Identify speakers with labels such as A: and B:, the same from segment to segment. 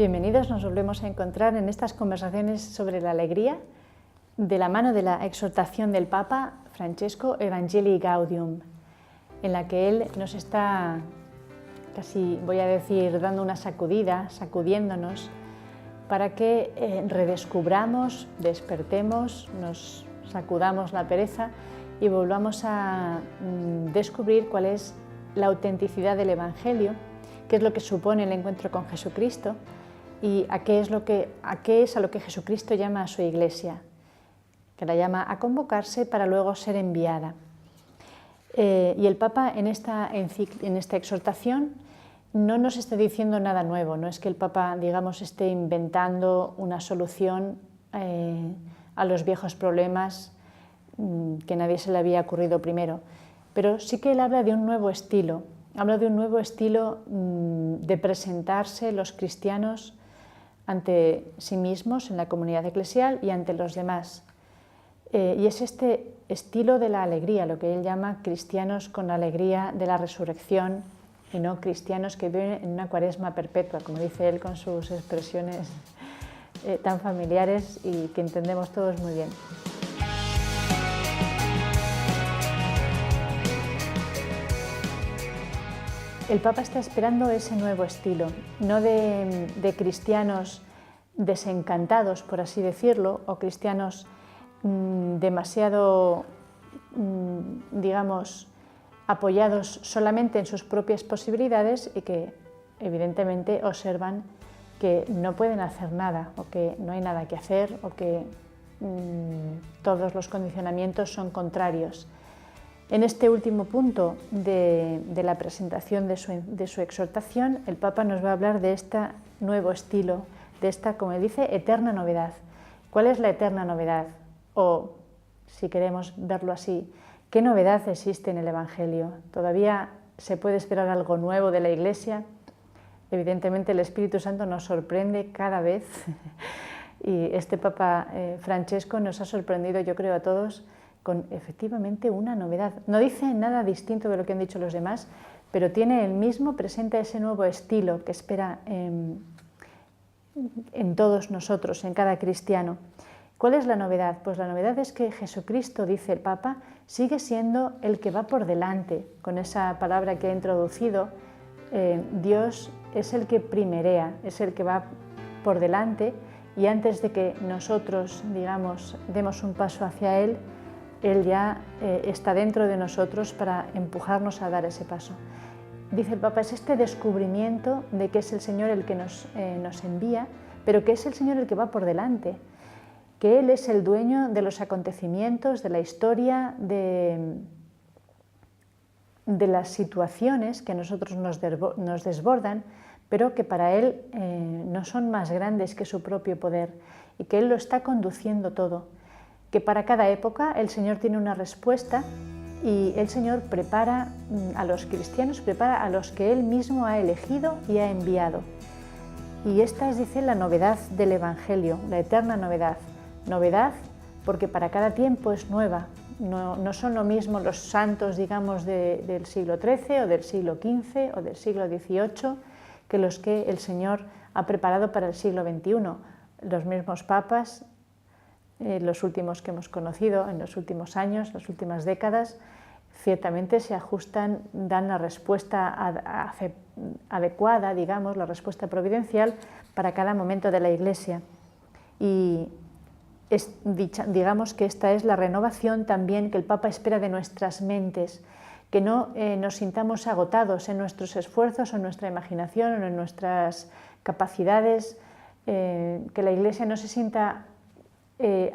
A: Bienvenidos, nos volvemos a encontrar en estas conversaciones sobre la alegría de la mano de la exhortación del Papa Francesco Evangelii Gaudium, en la que él nos está, casi voy a decir, dando una sacudida, sacudiéndonos, para que redescubramos, despertemos, nos sacudamos la pereza y volvamos a descubrir cuál es la autenticidad del Evangelio, qué es lo que supone el encuentro con Jesucristo y a qué es a lo que Jesucristo llama a su Iglesia, que la llama a convocarse para luego ser enviada. Y el Papa en esta exhortación no nos está diciendo nada nuevo, no es que el Papa, digamos, esté inventando una solución a los viejos problemas que nadie se le había ocurrido primero, pero sí que él habla de un nuevo estilo, de presentarse los cristianos ante sí mismos en la comunidad eclesial y ante los demás. Y es este estilo de la alegría, lo que él llama cristianos con la alegría de la resurrección y no cristianos que viven en una cuaresma perpetua, como dice él con sus expresiones tan familiares y que entendemos todos muy bien. El Papa está esperando ese nuevo estilo, no de cristianos desencantados, por así decirlo, o cristianos demasiado, digamos, apoyados solamente en sus propias posibilidades y que evidentemente observan que no pueden hacer nada o que no hay nada que hacer o que todos los condicionamientos son contrarios. En este último punto de la presentación de su exhortación, el Papa nos va a hablar de este nuevo estilo, de esta, como él dice, eterna novedad. ¿Cuál es la eterna novedad? O, si queremos verlo así, ¿qué novedad existe en el Evangelio? ¿Todavía se puede esperar algo nuevo de la Iglesia? Evidentemente el Espíritu Santo nos sorprende cada vez y este Papa Francesco nos ha sorprendido, yo creo, a todos con efectivamente una novedad. No dice nada distinto de lo que han dicho los demás, pero tiene el mismo, presenta ese nuevo estilo que espera en todos nosotros, en cada cristiano. ¿Cuál es la novedad? Pues la novedad es que Jesucristo, dice el Papa, sigue siendo el que va por delante. Con esa palabra que ha introducido, Dios es el que primerea, es el que va por delante y antes de que nosotros, digamos, demos un paso hacia Él, Él ya está dentro de nosotros para empujarnos a dar ese paso. Dice el Papa, es este descubrimiento de que es el Señor el que nos envía, pero que es el Señor el que va por delante, que Él es el dueño de los acontecimientos, de la historia, de las situaciones que a nosotros nos desbordan, pero que para Él no son más grandes que su propio poder y que Él lo está conduciendo todo. Que para cada época el Señor tiene una respuesta y el Señor prepara a los cristianos, prepara a los que Él mismo ha elegido y ha enviado. Y esta es, dice, la novedad del Evangelio, la eterna novedad. Novedad porque para cada tiempo es nueva. No son lo mismo los santos, digamos, del siglo XIII o del siglo XV o del siglo XVIII que los que el Señor ha preparado para el siglo XXI. Los mismos papas, los últimos que hemos conocido en los últimos años, las últimas décadas, ciertamente se ajustan, dan la respuesta adecuada, digamos, la respuesta providencial para cada momento de la Iglesia. Y digamos que esta es la renovación también que el Papa espera de nuestras mentes, que no nos sintamos agotados en nuestros esfuerzos o en nuestra imaginación o en nuestras capacidades, que la Iglesia no se sienta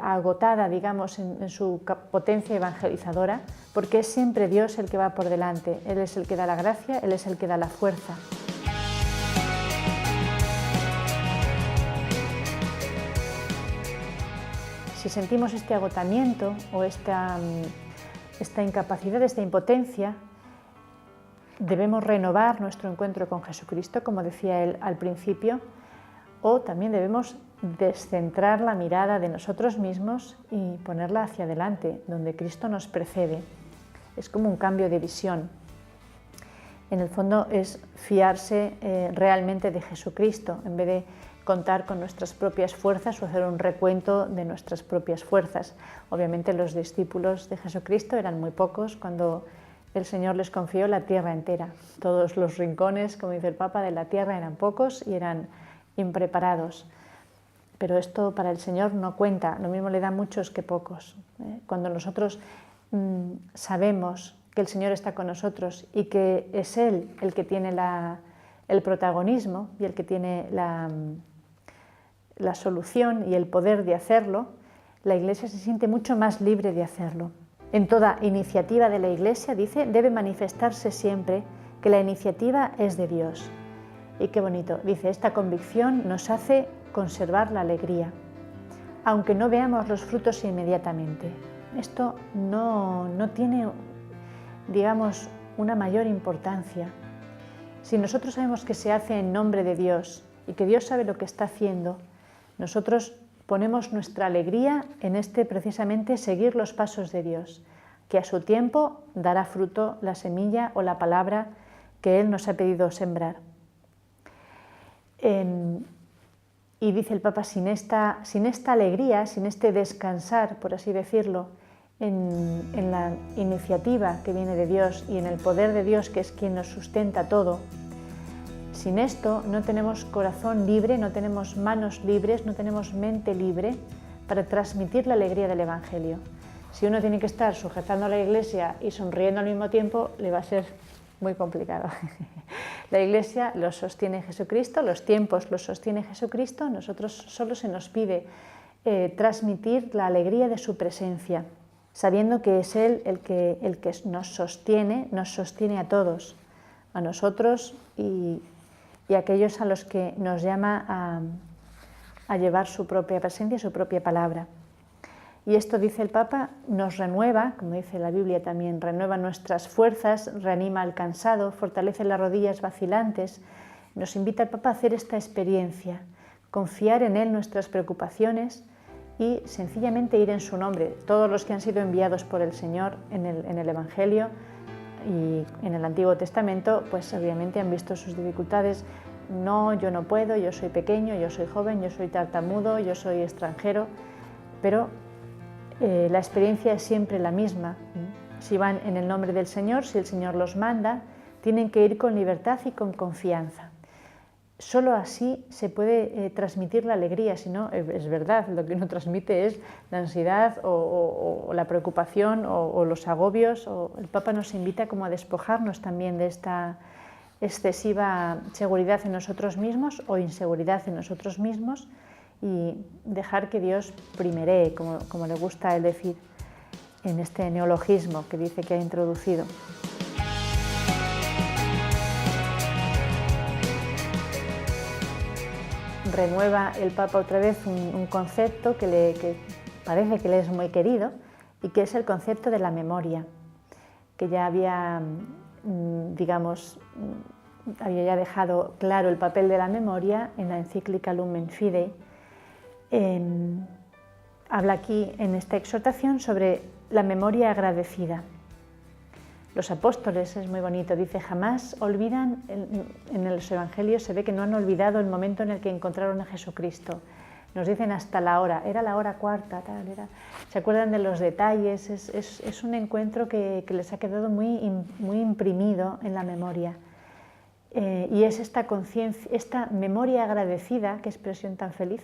A: agotada, digamos, en su potencia evangelizadora, porque es siempre Dios el que va por delante. Él es el que da la gracia, Él es el que da la fuerza. Si sentimos este agotamiento o esta incapacidad, esta impotencia, debemos renovar nuestro encuentro con Jesucristo, como decía él al principio, o también debemos descentrar la mirada de nosotros mismos y ponerla hacia adelante, donde Cristo nos precede. Es como un cambio de visión. En el fondo es fiarse realmente de Jesucristo, en vez de contar con nuestras propias fuerzas o hacer un recuento de nuestras propias fuerzas. Obviamente los discípulos de Jesucristo eran muy pocos cuando el Señor les confió la tierra entera. Todos los rincones, como dice el Papa, de la tierra eran pocos y eran impreparados. Pero esto para el Señor no cuenta, lo mismo le da muchos que pocos. Cuando nosotros sabemos que el Señor está con nosotros y que es Él el que tiene el protagonismo y el que tiene la solución y el poder de hacerlo, la Iglesia se siente mucho más libre de hacerlo. En toda iniciativa de la Iglesia, dice, debe manifestarse siempre que la iniciativa es de Dios. Y qué bonito, dice, esta convicción nos hace conservar la alegría, aunque no veamos los frutos inmediatamente. Esto no tiene, digamos, una mayor importancia. Si nosotros sabemos que se hace en nombre de Dios y que Dios sabe lo que está haciendo, nosotros ponemos nuestra alegría en precisamente seguir los pasos de Dios, que a su tiempo dará fruto la semilla o la palabra que Él nos ha pedido sembrar. Y dice el Papa, sin esta alegría, sin este descansar, por así decirlo, en la iniciativa que viene de Dios y en el poder de Dios, que es quien nos sustenta todo, sin esto no tenemos corazón libre, no tenemos manos libres, no tenemos mente libre para transmitir la alegría del Evangelio. Si uno tiene que estar sujetando a la Iglesia y sonriendo al mismo tiempo, le va a ser muy complicado. La Iglesia lo sostiene Jesucristo, los tiempos los sostiene Jesucristo, nosotros solo se nos pide transmitir la alegría de su presencia, sabiendo que es Él el que nos sostiene a todos, a nosotros y a aquellos a los que nos llama a llevar su propia presencia y su propia palabra. Y esto, dice el Papa, nos renueva, como dice la Biblia también, renueva nuestras fuerzas, reanima al cansado, fortalece las rodillas vacilantes. Nos invita el Papa a hacer esta experiencia, confiar en Él nuestras preocupaciones y sencillamente ir en su nombre. Todos los que han sido enviados por el Señor en el Evangelio y en el Antiguo Testamento, pues obviamente han visto sus dificultades. No, yo no puedo, yo soy pequeño, yo soy joven, yo soy tartamudo, yo soy extranjero, pero la experiencia es siempre la misma. Si van en el nombre del Señor, si el Señor los manda, tienen que ir con libertad y con confianza. Solo así se puede transmitir la alegría, si no, es verdad, lo que uno transmite es la ansiedad o la preocupación o los agobios. El Papa nos invita como a despojarnos también de esta excesiva seguridad en nosotros mismos o inseguridad en nosotros mismos y dejar que Dios primeree, como le gusta a él decir, en este neologismo que dice que ha introducido. Renueva el Papa otra vez un concepto que parece que le es muy querido y que es el concepto de la memoria, que ya había, digamos, había ya dejado claro el papel de la memoria en la encíclica Lumen Fidei. Habla aquí en esta exhortación sobre la memoria agradecida. Los apóstoles, es muy bonito, dice, jamás olvidan, en los evangelios se ve que no han olvidado el momento en el que encontraron a Jesucristo. Nos dicen hasta la hora, era la hora cuarta, tal, se acuerdan de los detalles, es un encuentro que les ha quedado muy imprimido en la memoria. Y es esta memoria agradecida, qué expresión tan feliz,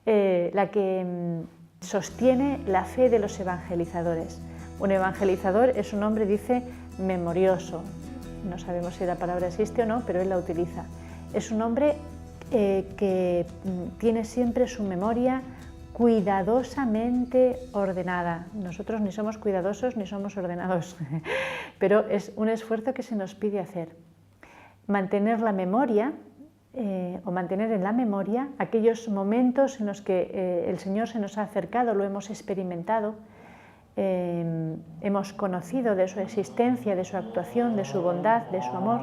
A: la que sostiene la fe de los evangelizadores. Un evangelizador es un hombre, dice, memorioso. No sabemos si la palabra existe o no, pero él la utiliza. Es un hombre que tiene siempre su memoria cuidadosamente ordenada. Nosotros ni somos cuidadosos ni somos ordenados, pero es un esfuerzo que se nos pide hacer. Mantener la memoria o mantener en la memoria aquellos momentos en los que el Señor se nos ha acercado, lo hemos experimentado, hemos conocido de su existencia, de su actuación, de su bondad, de su amor,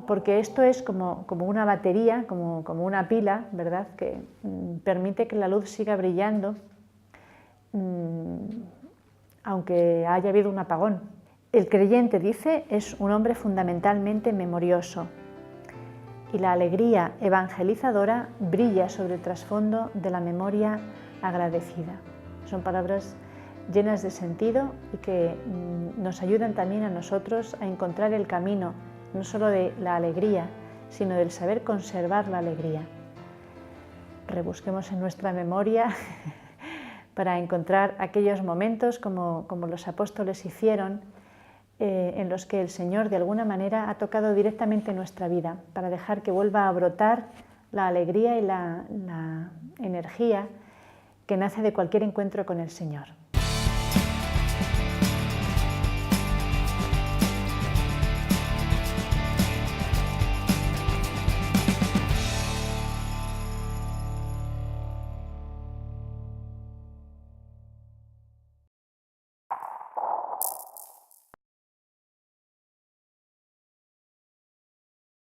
A: porque esto es como una batería, como una pila, ¿verdad?, que permite que la luz siga brillando aunque haya habido un apagón. El creyente, dice, es un hombre fundamentalmente memorioso. y la alegría evangelizadora brilla sobre el trasfondo de la memoria agradecida. Son palabras llenas de sentido y que nos ayudan también a nosotros a encontrar el camino, no solo de la alegría, sino del saber conservar la alegría. Rebusquemos en nuestra memoria para encontrar aquellos momentos como los apóstoles hicieron, en los que el Señor de alguna manera ha tocado directamente nuestra vida, para dejar que vuelva a brotar la alegría y la energía que nace de cualquier encuentro con el Señor.